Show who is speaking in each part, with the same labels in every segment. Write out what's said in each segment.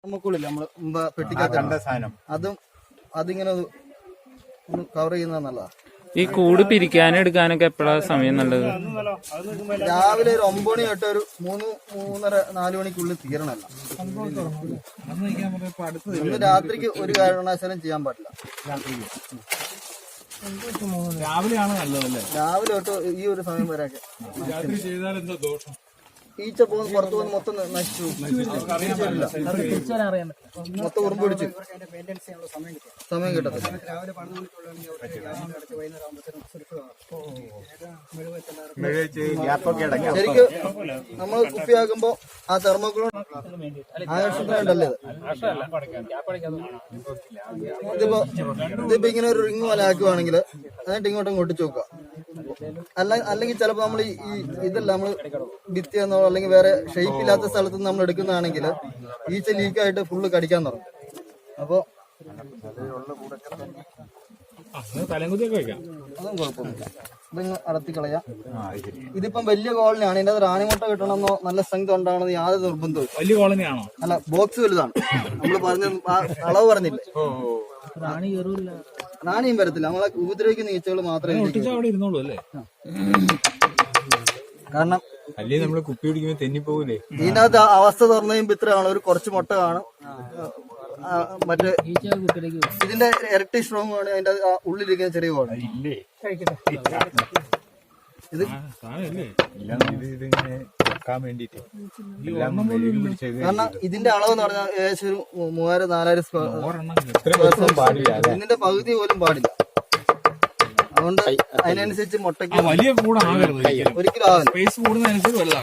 Speaker 1: നമുക്കുള്ളില്ല നമ്മള് പെട്ടിക്കകത്ത സാധനം അതിങ്ങനെ ഒന്ന് കവർ ചെയ്യുന്നത് നല്ലതാ.
Speaker 2: ഈ കൂട് പിരിക്കാനും എടുക്കാനൊക്കെ എപ്പോഴാണ് സമയം നല്ലത്?
Speaker 1: രാവിലെ ഒരു 9 മണി തൊട്ട് ഒരു 3-3:30-4 മണിക്കുള്ളിൽ തീരണല്ല. ഇന്ന് രാത്രിക്ക് ഒരു കാരണവശാലും ചെയ്യാൻ പാടില്ല.
Speaker 3: രാവിലെയാണ് നല്ലതല്ലേ?
Speaker 1: രാവിലെ തൊട്ട് ഈ ഒരു സമയം വരെയൊക്കെ. ഈച്ച പോകുന്ന പുറത്തു പോകുന്ന മൊത്തം നശിച്ചു, മൊത്തം ഉറുമ്പ് പിടിച്ചു. സമയം കിട്ടത്തില്ല. ശരിക്കും നമ്മൾ കുപ്പിയാക്കുമ്പോ ആ തെർമോക്കോൾ ആകർഷണത്തിനുണ്ടല്ലേ ഇതിപ്പോ ഇങ്ങനെ ഒരു റിങ് പോലെ ആക്കുവാണെങ്കിൽ എന്നിട്ട് ഇങ്ങോട്ടും ഒട്ടിച്ചു നോക്കുക. അല്ലെങ്കിൽ ചിലപ്പോ നമ്മൾ ഈ ഇതല്ല നമ്മള് ഭിത്തിയെന്നോ അല്ലെങ്കിൽ വേറെ ഷേപ്പ് ഇല്ലാത്ത സ്ഥലത്ത് നിന്ന് നമ്മൾ എടുക്കുന്നതാണെങ്കിൽ ഈച്ച ലീക്കായിട്ട് ഫുള്ള് കടിക്കാൻ തുടങ്ങും. അപ്പൊ അതും കുഴപ്പമില്ല. ഇതിങ്ങ് അടത്തി കളയാം. ഇതിപ്പം വലിയ കോളനിയാണ്. ഇതിന്റെ അത് റാണിമുട്ട കിട്ടണമെന്നോ നല്ല സ്ട്രെങ്ത് ഉണ്ടാവണമെന്ന് യാതൊരു നിർബന്ധവും.
Speaker 3: വലിയ കോളനിയാണോ?
Speaker 1: അല്ല, ബോക്സ് വലുതാണ്. നമ്മള് പറഞ്ഞ അളവ് പറഞ്ഞില്ലേ, റാണിയും വരത്തില്ല. നമ്മളെ ഉപദ്രവിക്കുന്ന ഈച്ചകൾ മാത്രമേ. കാരണം
Speaker 3: നമ്മള് കുപ്പി പിടിക്കുമ്പോ തെന്നിപ്പോകൂലേ?
Speaker 1: ഇതിനകത്ത് അവസ്ഥ തുറന്നു കഴിയുമ്പോ ഇത്രയാണ്. ഒരു കുറച്ച് മുട്ട കാണും. മറ്റേ ഇതിന്റെ ഇരട്ടി സ്ട്രോങ് ആണ് അതിന്റെ ഉള്ളിലിരിക്കുന്ന ചെറിയ കോള. ഇത് കാരണം ഇതിന്റെ അളവ് എന്ന് പറഞ്ഞാൽ ഏകദേശം ഒരു 3000-4000 സ്ക്വയർ. ഇതിന്റെ പകുതി പോലും പാടില്ല. അതുകൊണ്ട് അതിനനുസരിച്ച് മുട്ടയ്ക്ക്
Speaker 3: വലിയ കൂടാകരുത്
Speaker 1: ഒരിക്കലും ആവില്ല.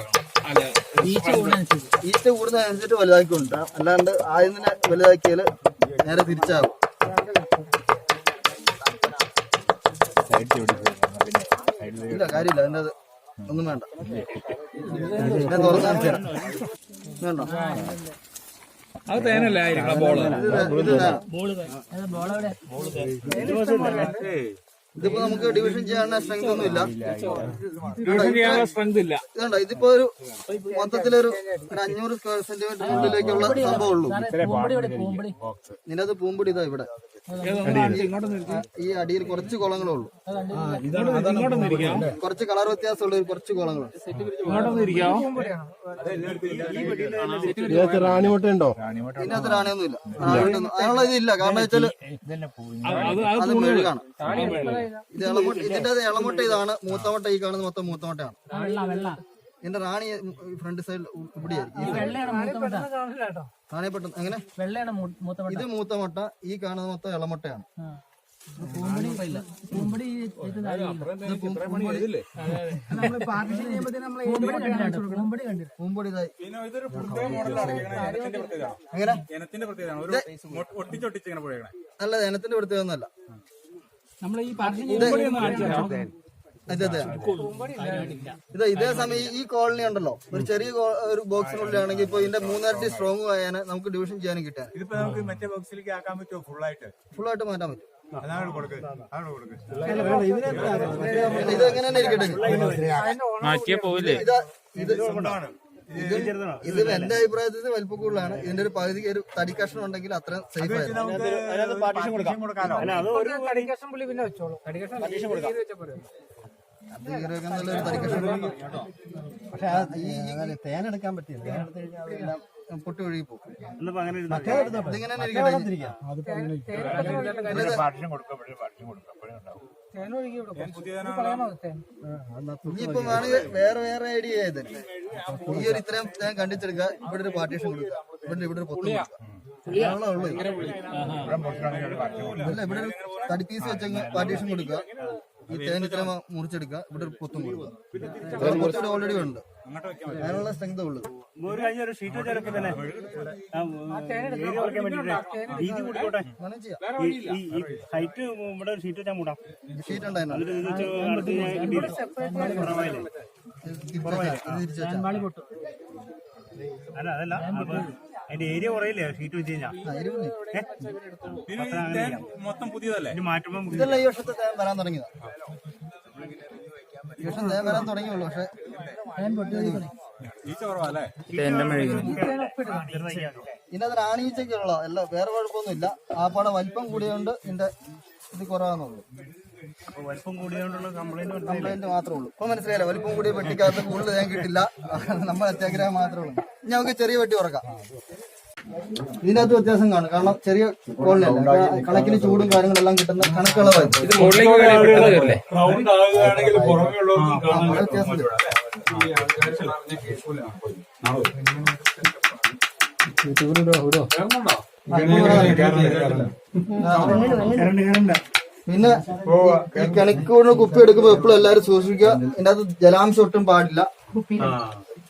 Speaker 1: ഈച്ച കൂടുന്നതനുസരിച്ച് വലുതാക്കിക്കൊണ്ട, അല്ലാണ്ട് ആദ്യം വലുതാക്കിയാല് നേരെ തിരിച്ചാകും. ഇല്ല, കാര്യമില്ല. അതിന്റെ ഒന്നും വേണ്ട. ഞാൻ തുറന്നു വേണ്ട.
Speaker 3: അത് തേനല്ലേ
Speaker 1: ഇതിപ്പോ നമുക്ക് ഡിവിഷൻ ചെയ്യാനുള്ള സ്ട്രെങ്ത് ഒന്നും ഇല്ല. ഇതുണ്ടോ, ഇതിപ്പോ ഒരു മൊത്തത്തിലൊരു 500 സ്ക്വയർ സെന്റിമീറ്റർ ഉള്ളിലേക്കുള്ള സംഭവം ഉള്ളൂ. ഇതിനകത്ത് പൂമ്പൊടി ഇതാ ഇവിടെ. ഈ അടിയിൽ കുറച്ച് കുളങ്ങളേ ഉള്ളൂ. കുറച്ച് കളർ വ്യത്യാസമുള്ള കുറച്ച് കുളങ്ങളുണ്ട്.
Speaker 4: റാണിമുട്ട ഉണ്ടോ?
Speaker 1: ഇതിനകത്ത് റാണിയൊന്നും ഇല്ല. അതിനുള്ള ഇതില്ല. കാരണം വെച്ചാല് അത് മെഴുകാണ്. ഇത് ഇതിന്റെ ഇളമുട്ട ഇതാണ്. മൂത്തമുട്ട ഈ കാണുന്ന മൊത്തം മൂത്തമുട്ടയാണ്. ഇതിന്റെ റാണി ഫ്രണ്ട് സൈഡിൽ ഇവിടെയായിരിക്കും. റാണി പെട്ടെന്ന് എങ്ങനെ ഇത് മൂത്തമുട്ട, ഈ കാണുന്ന മൊത്തം ഇളമുട്ടയാണ്. പൂമ്പൊടി എങ്ങനെ അല്ല, ഇനത്തിന്റെ പ്രത്യേകത ഒന്നല്ല. ഇതേ സമയം ഈ കോളനി ഉണ്ടല്ലോ, ഒരു ചെറിയ ഒരു ബോക്സിനുള്ളിലാണെങ്കിൽ ഇപ്പൊ ഇതിന്റെ 3 ഇരട്ടി സ്ട്രോങ് ആയാൽ നമുക്ക് ഡിവിഷൻ ചെയ്യാനും കിട്ടാൻ.
Speaker 3: മറ്റേ ബോക്സിലേക്ക് ആക്കാൻ പറ്റുമോ?
Speaker 1: ഫുള്ളായിട്ട് മാറ്റാൻ പറ്റും. ഇത് എങ്ങനെ തന്നെ ഇരിക്കട്ടെ,
Speaker 2: മാറ്റിയാ പോവില്ലേ?
Speaker 1: ഇത് എന്റെ അഭിപ്രായത്തിൽ വലിപ്പം കൂടുതലാണ്. ഇതിന്റെ ഒരു പകുതി ഒരു തടി കഷ്ണം ഉണ്ടെങ്കിൽ അത്ര സേഫ് ആയിരുന്നു. നല്ലൊരു തടി കഷ്ണം. പക്ഷെ ഈ തേനെടുക്കാൻ പറ്റില്ല. തേനെടുത്ത് കഴിഞ്ഞാൽ പൊട്ടി ഒഴുകി പോകും. ഇതിങ്ങനെ തന്നെ ഇരിക്കട്ടെ. ഇനിയിപ്പം വേണമെങ്കിൽ വേറെ ഐഡിയ ചെയ്തല്ലേ, ഈ ഒരു ഇത്രയും ഞാൻ കണ്ടിച്ചെടുക്കുക. ഇവിടെ ഒരു പാർട്ടീഷൻ കൊടുക്കുക, ഇവിടെ ഒരു പൊത്തും കൊടുക്കുക. ഉള്ളു അല്ല, ഇവിടെ ഒരു തടി പീസ് വെച്ചങ്ങ് പാർട്ടീഷൻ കൊടുക്കുക. ഈ തേൻ ഇത്ര മുറിച്ചെടുക്കുക, ഇവിടെ ഒരു പൊത്തും കൊടുക്കുക. കുറച്ചുകൂടെ ഓൾറെഡി ഉണ്ട്. അതിനുള്ള സ്ട്രെങ്ത് ഉള്ളത്. ഷീറ്റ് ഉണ്ടായിരുന്നു.
Speaker 4: അല്ല അതല്ല, അതിന്റെ ഏരിയ കുറയില്ലേ ഷീറ്റ് വെച്ച് കഴിഞ്ഞാൽ?
Speaker 3: മൊത്തം പുതിയതല്ലേ?
Speaker 1: ഇതല്ല ഈ വർഷത്തെ തേൻ വരാൻ തുടങ്ങിയതാ. ഈ വർഷം തേൻ വരാൻ തുടങ്ങിയുള്ളൂ. പക്ഷെ
Speaker 3: ഈച്ച കുറവല്ലേ?
Speaker 2: തേന്റെ മെഴുകി
Speaker 1: ഇതിന്റെ അത് റാണീച്ചൊക്കെയുള്ള അല്ല, വേറെ കുഴപ്പമൊന്നുമില്ല. ആ പാടെ വലിപ്പം കൂടിയോണ്ട് ഇതിന്റെ ഇത് കുറവാന്നുള്ളൂ.
Speaker 4: വലിപ്പം കൂടിയോണ്ടുള്ള കംപ്ലൈന്റ്
Speaker 1: കംപ്ലൈന്റ് മാത്രമേ ഉള്ളൂ. ഇപ്പൊ മനസ്സിലായില്ല, വലിപ്പം കൂടിയ പെട്ടിക്കകത്ത് കൂടുതൽ തേൻ കിട്ടില്ല, നമ്മൾ അത്യാഗ്രഹം മാത്രമേ ഉള്ളൂ. ഇനി നമുക്ക് ചെറിയ പെട്ടി ഉറക്കാം. ഇതിനകത്ത് വ്യത്യാസം കാണും, കാരണം ചെറിയ കോളിനല്ല, കണക്കിന് ചൂടും കാര്യങ്ങളെല്ലാം കിട്ടുന്ന കണക്കുള്ള
Speaker 3: റൗണ്ട് ആകുകയാണെങ്കിൽ പുറമേ ഉള്ളതൊന്നും കാണാൻ
Speaker 1: വ്യത്യാസം. പിന്നെ ഈ കണിക്കൂടിന് കുപ്പി എടുക്കുമ്പോ എപ്പോഴും എല്ലാരും സൂക്ഷിക്കുക, ഇതിന്റെ അകത്ത് ജലാംശം ഒട്ടും പാടില്ല.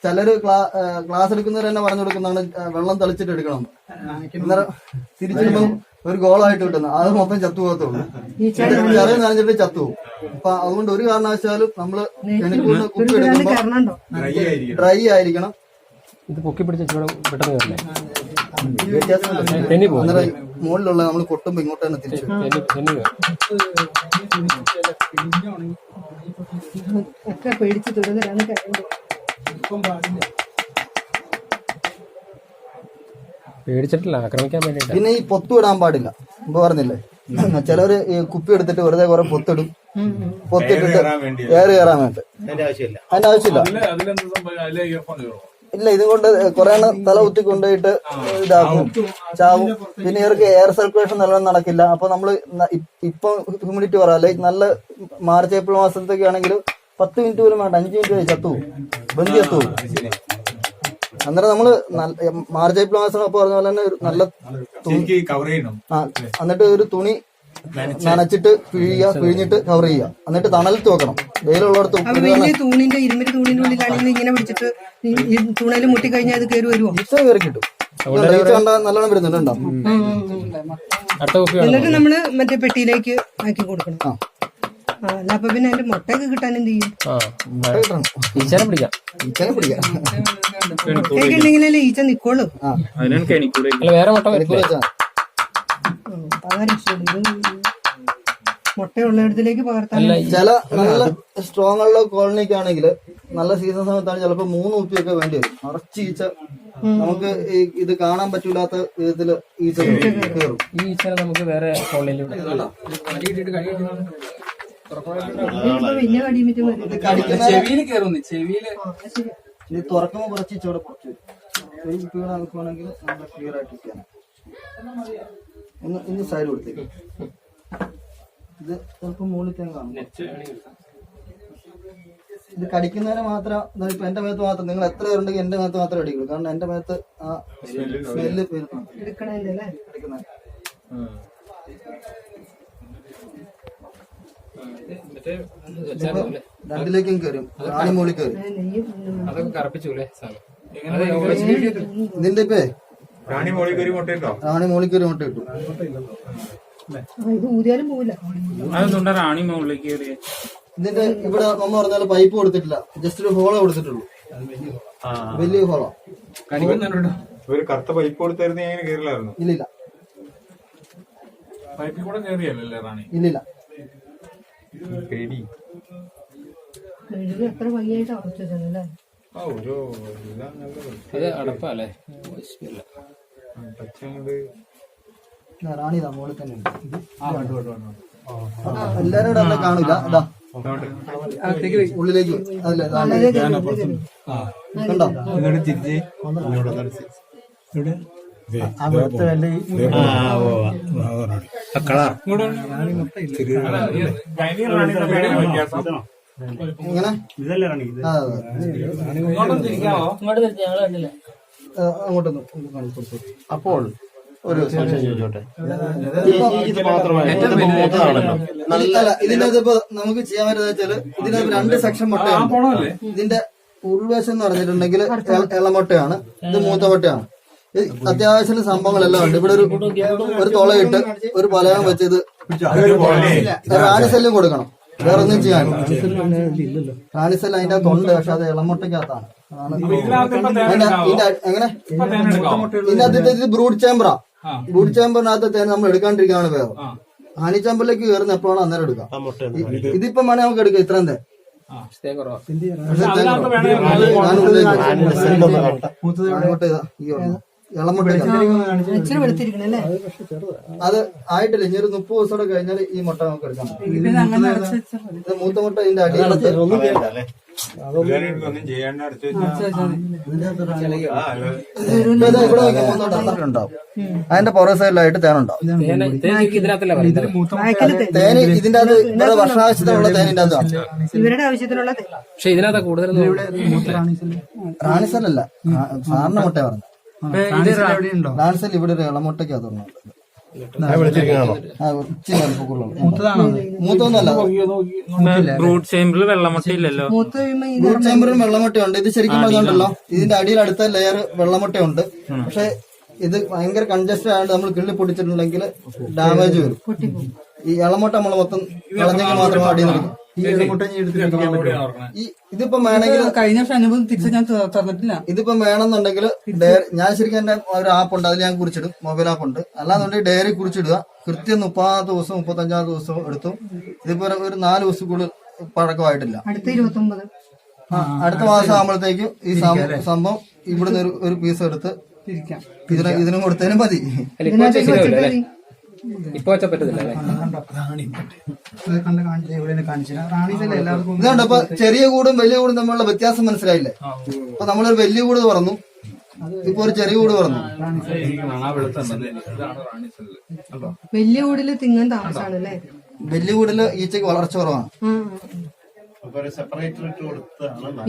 Speaker 1: ചിലര് ക്ലാസ് എടുക്കുന്നവർ തന്നെ പറഞ്ഞു കൊടുക്കുന്നതാണ് വെള്ളം തളിച്ചിട്ട് എടുക്കണം. അന്നേരം തിരിച്ചിടുമ്പോ ഒരു ഗോളായിട്ട് കിട്ടുന്നത് അത് മൊത്തം ചത്തു പോകത്തുള്ളൂ, ചെറിയ നനഞ്ഞിട്ട് ചത്തു പോകും. അപ്പൊ അതുകൊണ്ട് ഒരു കാരണവശാലും നമ്മള് കണിക്കൂടിന് കുപ്പി എടുക്കുമ്പോ ഡ്രൈ ആയിരിക്കണം.
Speaker 5: ഇത് പൊക്കി പിടിച്ച ചൂട് പെട്ടെന്ന് കയറില്ലേ?
Speaker 1: ഈ വ്യത്യാസം അന്നേരം മുകളിലുള്ള നമ്മൾ കൊട്ടുമ്പോ ഇങ്ങോട്ട് തന്നെ തിരിച്ചു.
Speaker 6: ഒക്കെ പേടിച്ച് തുടങ്ങാണ് കഴിയുന്നത്.
Speaker 5: പേടിച്ചിട്ടില്ല, ആക്രമിക്കാൻ വേണ്ടിട്ട്.
Speaker 1: പിന്നെ ഈ പൊത്തു ഇടാൻ പാടില്ല, ഇപ്പൊ പറഞ്ഞില്ലേ, ചിലവര് ഈ കുപ്പി എടുത്തിട്ട് വെറുതെ കുറെ പൊത്തിടും, പൊത്തിട്ടിട്ട് എയർ കയറാൻ വേണ്ടി. അതിന്റെ ആവശ്യമില്ല. ഇല്ല, ഇതുകൊണ്ട് കുറെ തല കുത്തി കൊണ്ടുപോയിട്ട് ഇതാക്കും, ചാവും. പിന്നെ ഇവർക്ക് എയർ സർക്കുലേഷൻ നല്ലോണം നടക്കില്ല. അപ്പൊ നമ്മള് ഇപ്പൊ ഹ്യൂമിഡിറ്റി പറയാല്ലേ, നല്ല മാർച്ച് ഏപ്രിൽ മാസത്തേക്ക് ആണെങ്കിൽ 10 മിനിറ്റ് പോലും വേണ്ട, 5 മിനിറ്റ് വരെ ചത്തുപോകും, ബന്ധി ചത്തുപോകും. അന്നേരം നമ്മള് മാർച്ച് ഏപ്രിൽ മാസം അപ്പൊ പറഞ്ഞ പോലെ തന്നെ ഒരു നല്ല എന്നിട്ട് ഒരു തുണി നനച്ചിട്ട് പിഴിഞ്ഞിട്ട് കവർ ചെയ്യുക, എന്നിട്ട് തണലത്ത് വെക്കണം, വെയിലുള്ളിടത്ത്.
Speaker 6: തൂണിന്റെ ഇരുമ്പ് തൂണിന്റെ ഉള്ളിലാണെങ്കിൽ ഇങ്ങനെ പിടിച്ചിട്ട് തൂണയിൽ മുട്ടി കഴിഞ്ഞാൽ അത് കയറി വരുമോ?
Speaker 1: ഈച്ച കയറി കിട്ടും, ഈച്ച കണ്ടാൽ നല്ലോണം വരുന്നുണ്ടോ.
Speaker 6: എന്നിട്ട് നമ്മള് മറ്റേ പെട്ടിയിലേക്ക് ആക്കി കൊടുക്കണം. അല്ല അപ്പൊ പിന്നെ അതിന്റെ മുട്ടയൊക്കെ കിട്ടാൻ എന്ത് ചെയ്യും?
Speaker 5: ഈച്ചനെ പിടിക്കാം.
Speaker 6: മുട്ടയൊക്കെ ഉണ്ടെങ്കിലല്ലേ ഈച്ച നിക്കോളൂ.
Speaker 5: അല്ല വേറെ മുട്ട വരില്ല.
Speaker 6: മുട്ടയുള്ളിടത്തിലേക്ക് പകർത്താൻ
Speaker 1: ചില നല്ല സ്ട്രോങ് ഉള്ള കോളനിക്കാണെങ്കിൽ നല്ല സീസൺ സമയത്താണ് ചിലപ്പോ 3 കുപ്പിയൊക്കെ വേണ്ടി വരും. നിറച്ച് ഈച്ച, നമുക്ക് ഇത് കാണാൻ പറ്റൂലാത്ത വിധത്തില് ഈച്ച കയറും.
Speaker 5: ഈ ഈച്ചനെ നമുക്ക് വേറെ കോളനിയിൽ
Speaker 6: വലിയ കടിയുമിറ്റ്
Speaker 1: ഇത് തുറക്കുമ്പോ കുറച്ച് ഈച്ചോടെ കുറച്ച് വരും. ഒരു കുപ്പികളെ നോക്കുവാണെങ്കിൽ നല്ല ക്ലിയർ ആയിട്ട് ഇരിക്കാനാണ്. ഇനി സൈഡ് കൊടുത്തേക്ക്. ഇത് ചിലപ്പോൾ മുകളിൽ തന്നെ കാണും. ഇത് കടിക്കുന്നതിന് മാത്രം, ഇപ്പൊ എന്റെ മേത്ത് മാത്രം, നിങ്ങൾ എത്ര പേരുണ്ടെങ്കിൽ എന്റെ മേത്ത് മാത്രമേ അടിക്കുള്ളൂ, കാരണം എന്റെ മേത്ത് ആ സ്മെല്ല്
Speaker 6: എടുക്കണല്ലേ.
Speaker 1: രണ്ടിലേക്കും കയറും, റാണി മോളിൽ കയറും. ഇതിന്റെ ഇപ്പേ
Speaker 3: റാണി മോളിക്കൊരു മുട്ടയുണ്ടോ?
Speaker 1: റാണി മോളിക്കൊരു മുട്ട കിട്ടും.
Speaker 6: ഇത് ഊതിയാലും പോവില്ല.
Speaker 2: അതെന്തുകൊണ്ടാ റാണി മുകളിലേക്ക് കയറിയ?
Speaker 1: ഇതിന്റെ ഇവിടെ നമ്മ പറഞ്ഞാല് പൈപ്പ് കൊടുത്തിട്ടില്ല, ജസ്റ്റ് ഒരു ഹോളോ കൊടുത്തിട്ടുള്ളൂ, വലിയ ഹോളോ.
Speaker 3: ഒരു കറുത്ത പൈപ്പ് കൊടുത്തായിരുന്നു എങ്ങനെ കയറില്ലായിരുന്നു?
Speaker 1: ഇല്ലില്ല,
Speaker 3: പൈപ്പിൽ കൂടെ കയറിയല്ലേ റാണി?
Speaker 1: ഇല്ലില്ല.
Speaker 3: പേടി
Speaker 6: എത്ര ഭംഗിയായിട്ട് ഉറച്ചല്ലേ.
Speaker 5: അത് അടപ്പല്ലേ?
Speaker 1: റാണി മോളിൽ തന്നെ ഉണ്ട്. എല്ലാരും കൂടെ അവിടെ കാണൂല. ഇതാ ഉള്ളിലേക്ക് അതല്ലേ കണ്ടോ? ഇങ്ങനെ അങ്ങോട്ടൊന്ന് കാണിച്ചു. അപ്പോൾ ഒരു സംശയം ചോദിച്ചോട്ടെ, ഇതിനകത്ത് ഇപ്പൊ നമുക്ക് ചെയ്യാൻ പറ്റുന്ന വെച്ചാല് ഇതിനകത്ത് 2 സെക്ഷൻ മുട്ടയാണ്. ഇതിന്റെ ഉൾവശം എന്ന് പറഞ്ഞിട്ടുണ്ടെങ്കിൽ ഇളമുട്ടയാണ്, ഇത് മൂത്ത മുട്ടയാണ്. അത്യാവശ്യം സംഭവങ്ങളെല്ലാം ഉണ്ട്. ഇവിടെ ഒരു തുളയിട്ട് ഒരു പലകം വെച്ചത് റാണിസെല്ലും കൊടുക്കണം, വേറെ ഒന്നും ചെയ്യാൻ. റാണിസെല്ല് അതിന്റെ അകത്തുണ്ട്, പക്ഷെ അത് ഇളമുട്ടക്കകത്താണ്. എങ്ങനെ ഇതിനകത്ത് ഇത് ബ്രൂഡ് ചേമ്പറാ. ബ്രൂഡ് ചേമ്പറിനകത്ത് തേൻ നമ്മൾ എടുക്കാണ്ടിരിക്കാണ് വേറെ. ഹണി ചേമ്പറിലേക്ക് കയറുന്ന എപ്പോഴാണ് അന്നേരം എടുക്കാം. ഇതിപ്പം വേണേ നമുക്ക് എടുക്കാം, ഇത്രയും തേൻ. ഇളമുട്ട
Speaker 6: ഇച്ചിരി വെളുത്തിരിക്കണല്ലേ?
Speaker 1: അത് ആയിട്ടില്ല. ഇനി ഒരു 30 ദിവസം കൂടെ കഴിഞ്ഞാൽ ഈ മുട്ട നമുക്ക് എടുക്കാം. ഇത് മൂത്ത മുട്ട ഇതിന്റെ അടിയിലത്തെ
Speaker 3: ഒന്നും ചെയ്യാണ്ട് അടച്ചു
Speaker 1: ഉണ്ടാവും. അതിന്റെ പുറ സൈഡിലായിട്ട് തേനുണ്ടാവും. തേന് ഇതിന്റെ അത് ഇവിടെ ഭക്ഷണാവശ്യത്തിനുള്ള തേനിന്റെ അകത്താണ്.
Speaker 6: ഇവരുടെ ആവശ്യത്തിനുള്ള
Speaker 5: പക്ഷെ ഇതിനകത്ത് കൂടുതൽ
Speaker 1: റാണിസലല്ല, സാറിന്റെ മുട്ട പറഞ്ഞു. റാണിസൽ ഇവിടെ ഒരു ഇളമുട്ടയ്ക്ക് അതുണ്ട്. മൂത്തൊന്നുമല്ല.
Speaker 2: ബ്രൂഡ് ചേമ്പറിൽ വെള്ളമുട്ട ഇല്ലല്ലോ.
Speaker 1: ബ്രൂഡ് ചേമ്പറിന് വെള്ളമുട്ടയുണ്ട്. ഇത് ശരിക്കും പറഞ്ഞുണ്ടല്ലോ, ഇതിന്റെ അടിയിൽ അടുത്ത ലെയർ വെള്ളമുട്ടയുണ്ട്. പക്ഷെ ഇത് ഭയങ്കര കൺജസ്റ്റഡ് ആയതുകൊണ്ട് നമ്മൾ കിള്ളി പൊട്ടിച്ചിട്ടുണ്ടെങ്കിൽ ഡാമേജ് വരും. ഈ ഇളമുട്ട നമ്മൾ മൊത്തം ഇളഞ്ഞെങ്കിൽ മാത്രമേ അടിയിൽ നിൽക്കും. ഇതിപ്പം വേണമെങ്കിൽ
Speaker 6: കഴിഞ്ഞ വർഷം അനുഭവം തിരിച്ച് ഞാൻ തന്നിട്ടില്ല.
Speaker 1: ഇതിപ്പം വേണമെന്നുണ്ടെങ്കിൽ ഞാൻ ശരിക്കും എന്റെ ഒരു ആപ്പ് ഉണ്ട്, അതിൽ ഞാൻ കുറിച്ചിടും. മൊബൈൽ ആപ്പ് ഉണ്ട്. അല്ലാന്നുണ്ടെങ്കിൽ ഡയറി കുറിച്ചിടുക. കൃത്യം 30 ദിവസം 35 ദിവസം എടുത്തു. ഇതിപ്പോ ഒരു 4 ദിവസം കൂടുതൽ പഴക്കമായിട്ടില്ല.
Speaker 6: അടുത്ത 29
Speaker 1: അടുത്ത മാസം ആകുമ്പോഴത്തേക്കും ഈ സംഭവം ഇവിടുന്ന് ഒരു പീസ് എടുത്ത് ഇതിനും കൊടുത്തതിനും മതി.
Speaker 5: ഇപ്പൊ വെച്ചാൽ പറ്റത്തില്ല.
Speaker 1: ഇതുകൊണ്ട് ഇപ്പൊ ചെറിയ കൂടും വലിയ കൂടും തമ്മിലുള്ള വ്യത്യാസം മനസ്സിലായില്ലേ? ഇപ്പൊ നമ്മളൊരു വലിയ കൂട് തുറന്നു, ഇപ്പൊ ഒരു ചെറിയ കൂട് തുറന്നു.
Speaker 6: വലിയ കൂടില് തിങ്ങാൻ താമസാണല്ലേ?
Speaker 1: വലിയ കൂടില് ഈച്ചക്ക് വളർച്ച കുറവാണ്.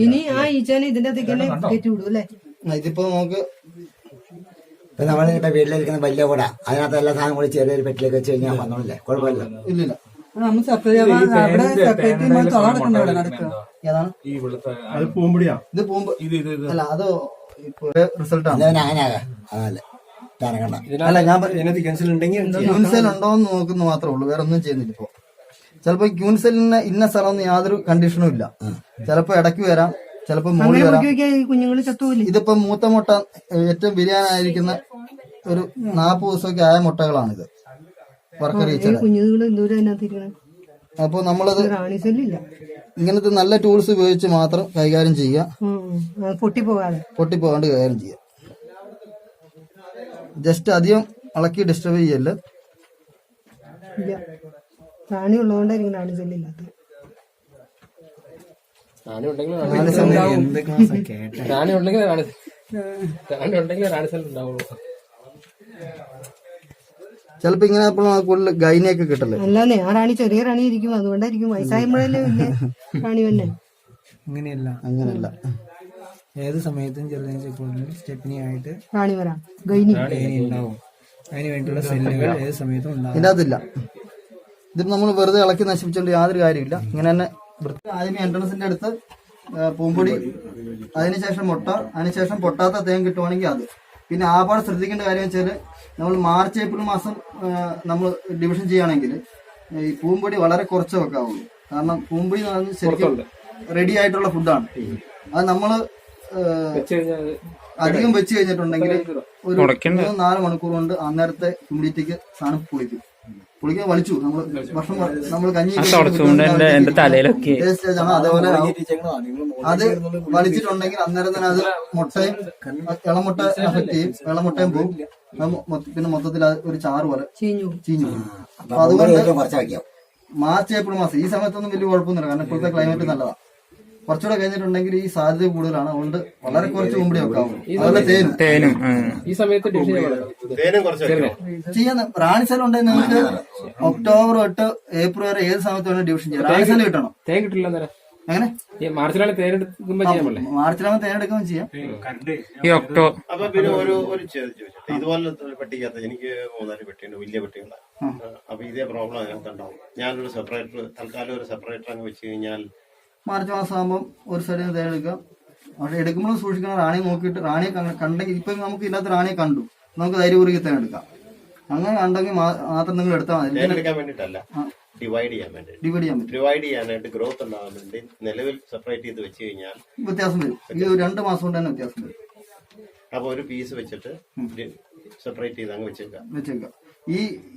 Speaker 6: ഇനി ആ ഈച്ചനെ ഇതിന്റെ അകത്തേക്ക് കയറ്റി വിടും അല്ലേ?
Speaker 1: ഇതിപ്പോ നമുക്ക്
Speaker 7: നമ്മൾ കിട്ട വീട്ടിലിരിക്കുന്ന വലിയ കൂട അതിനകത്ത് എല്ലാ സാധനം കൂടി ചെറിയൊരു പെട്ടിലേക്ക് വെച്ച് കഴിഞ്ഞാൽ വന്നോളല്ലേ? കുഴപ്പമില്ല.
Speaker 1: ഇല്ലില്ല.
Speaker 6: നമ്മൾ
Speaker 1: ഏതാണ്
Speaker 3: അത് പൂമ്പൊടിയാ.
Speaker 1: ഇത് പൂമ്പ് അല്ല, അത് റിസൾട്ട് ആണ്.
Speaker 7: അങ്ങനെയാകാം. അതല്ലേ കണ്ട.
Speaker 1: അല്ല, ഞാൻ ക്യൂൻസെൽ ഉണ്ടോന്ന് നോക്കുന്നു മാത്രമേ ഉള്ളൂ, വേറെ ഒന്നും ചെയ്യുന്നില്ല. ഇപ്പൊ ചിലപ്പോ ക്യൂൻസെലിന് ഇന്ന സ്ഥലമൊന്നും യാതൊരു കണ്ടീഷനും ഇല്ല. ചിലപ്പോ ഇടയ്ക്ക് വരാം, ചിലപ്പോ മുകളിൽ വരാം.
Speaker 6: കുഞ്ഞുങ്ങൾ ചത്തൂല്ലേ?
Speaker 1: ഇതിപ്പോ മൂത്ത മുട്ട ഏറ്റവും ബിരിയാനായിരിക്കുന്ന ഒരു 40 ദിവസമൊക്കെ ആയ മുട്ടകളാണിത്. വർക്കർ ഈച്ചയുടെ
Speaker 6: കുഞ്ഞുങ്ങൾ എന്തോരം അതിനകത്തിരിക്കണം.
Speaker 1: അപ്പൊ നമ്മളത്
Speaker 6: റാണിസെല്ലില്ല.
Speaker 1: ഇങ്ങനത്തെ നല്ല ടൂൾസ് ഉപയോഗിച്ച് മാത്രം കൈകാര്യം ചെയ്യുക. പൊട്ടിപ്പോകാണ്ട് കൈകാര്യം ചെയ്യുക. ജസ്റ്റ് അധികം ഇളക്കി ഡിസ്റ്റർബ് ചെയ്യല്ല.
Speaker 6: റാണി ഉള്ളതുകൊണ്ടായിരിക്കും റാണിസെല്ലില്ലാത്ത.
Speaker 5: റാണി ഉണ്ടെങ്കിൽ റാണിസെൽ ഉണ്ടാവുള്ളൂ.
Speaker 1: ചിലപ്പോ ഇങ്ങനെ കൂടുതൽ ഗൈനിയൊക്കെ കിട്ടല്ലേ?
Speaker 6: അല്ലാന്നേ, ആ റാണി ചെറിയ റാണി ഇരിക്കും, അതുകൊണ്ടായിരിക്കും. വയസ്സായപ്പോഴല്ലേ വലിയ റാണി തന്നെ.
Speaker 1: അങ്ങനെയല്ല,
Speaker 8: ഏത് സമയത്തും ചെറുതായി സ്റ്റെപ്പിനി ആയിട്ട്
Speaker 6: റാണി വരാം, ഗൈനി
Speaker 8: ഉണ്ടാവും. അതിന് വേണ്ടിയുള്ള സെല്ലുകൾ ഏത് സമയത്തും ഉണ്ടാവും.
Speaker 1: ഇതിന്റെ അതില്ല. ഇതിപ്പോ നമ്മൾ വെറുതെ ഇളക്കി നശിപ്പിച്ചോണ്ട് യാതൊരു കാര്യമില്ല. ഇങ്ങനെ തന്നെ ആദ്യമേ എൻട്രൻസിന്റെ അടുത്ത് പൂമ്പൊടി, അതിനുശേഷം മുട്ട, അതിനുശേഷം പൊട്ടാത്ത തേൻ കിട്ടുവാണെങ്കിൽ അത്. പിന്നെ ആപാട് ശ്രദ്ധിക്കേണ്ട കാര്യം വെച്ചാൽ നമ്മൾ മാർച്ച് ഏപ്രിൽ മാസം നമ്മൾ ഡിവിഷൻ ചെയ്യുകയാണെങ്കിൽ ഈ പൂമ്പൊടി വളരെ കുറച്ച് വെക്കാവുള്ളൂ. കാരണം പൂമ്പൊടി എന്ന് പറഞ്ഞാൽ ശരിക്കും റെഡി ആയിട്ടുള്ള ഫുഡാണ്. അത് നമ്മൾ അധികം വെച്ച് കഴിഞ്ഞിട്ടുണ്ടെങ്കിൽ ഒരു 3-4 മണിക്കൂർ കൊണ്ട് അന്നേരത്തെ ഹ്യൂമിഡിറ്റിക്ക് സാധനം പൊളിക്കാൻ വലിച്ചു. നമ്മൾ ഭക്ഷണം നമ്മൾ കഞ്ഞി അതേപോലെ അത് വലിച്ചിട്ടുണ്ടെങ്കിൽ അന്നേരം തന്നെ അത് മുട്ടയും ഇളമുട്ട എഫക്ട് ചെയ്യും. ഇളമുട്ടയും പോകും. പിന്നെ മൊത്തത്തിൽ ഒരു ചാറ് പോലെ ചീഞ്ഞു. അപ്പൊ അതുകൊണ്ട് മാർച്ച് ഏപ്രിൽ മാസം ഈ സമയത്തൊന്നും വലിയ കുഴപ്പമൊന്നുമില്ല. കാരണം ഇപ്പോഴത്തെ ക്ലൈമറ്റ് നല്ലതാണ്. കുറച്ചുകൂടെ കഴിഞ്ഞിട്ടുണ്ടെങ്കിൽ ഈ സാധ്യത കൂടുതലാണ്. അതുകൊണ്ട് വളരെ കുറച്ച് മുമ്പേ വെക്കാവും. അതുപോലെ തേനും
Speaker 5: ഈ സമയത്ത്
Speaker 1: ചെയ്യാൻ റാണിസെൽ ഉണ്ടെങ്കിൽ നിങ്ങൾക്ക് ഒക്ടോബർ തൊട്ട് ഏപ്രിൽ വരെ ഏത് സമയത്ത് വേണം ഡിവിഷൻ ചെയ്യാം. റാണിസെൽ കിട്ടണം.
Speaker 5: തേൻ കിട്ടില്ല.
Speaker 1: എങ്ങനെ
Speaker 5: മാർച്ചിലാണ് തേനെടുക്കുമ്പോ ചെയ്യാൻ പറ്റില്ല.
Speaker 1: മാർച്ചിലാകുമ്പോൾ തേനെടുക്കുകയും ചെയ്യാം.
Speaker 9: അപ്പൊ പിന്നെ ഒരു ഇതുപോലെ പെട്ടിക്കകത്ത് എനിക്ക് 3-4 പെട്ടിയുണ്ട്, വലിയ പെട്ടികളാണ്. അപ്പൊ ഇതേ പ്രോബ്ലം അതിനകത്ത് ഉണ്ടാവും. ഞാനൊരു സെപ്പറേറ്റർ തൽക്കാലം ഒരു സെപ്പറേറ്റർ അങ്ങ് വെച്ച് കഴിഞ്ഞാൽ
Speaker 1: മാർച്ച് മാസം ആകുമ്പോൾ ഒരു സൈഡിൽ തേൻ എടുക്കാം. പക്ഷെ എടുക്കുമ്പോഴും സൂക്ഷിക്കണം. റാണിയെ നോക്കിയിട്ട് റാണിയെ കണ്ടെങ്കിൽ ഇപ്പൊ നമുക്ക് ഇതിനകത്ത് റാണിയെ കണ്ടു, നമുക്ക് ധൈര്യപൂർവ്വം തേൻ എടുക്കാം. അങ്ങനെ കണ്ടെങ്കിൽ മാത്രം നിങ്ങൾ എടുത്താൽ മതി.
Speaker 9: എടുക്കാൻ വേണ്ടിട്ടല്ല, ഡിവൈഡ് ചെയ്യാൻ വേണ്ടി. ഡിവൈഡ് ചെയ്യാനായിട്ട് ഗ്രോത്ത് ഉണ്ടാകാൻ വേണ്ടി നിലവിൽ സെപ്പറേറ്റ് ചെയ്ത് വെച്ച് കഴിഞ്ഞാൽ
Speaker 1: വ്യത്യാസം വരും. ഈ 2 മാസം കൊണ്ട് തന്നെ വ്യത്യാസം വരും.
Speaker 9: അപ്പൊ ഒരു പീസ് വെച്ചിട്ട് സെപ്പറേറ്റ് ചെയ്ത് അങ്ങ് വെച്ചേക്കാം.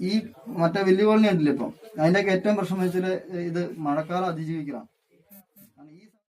Speaker 1: ഈ മറ്റേ വലിയ കോളനി ഉണ്ടല്ലോ ഇപ്പം, അതിന്റെയൊക്കെ ഏറ്റവും പ്രശ്നം വെച്ചാൽ ഇത് മഴക്കാലം അതിജീവിക്കണം.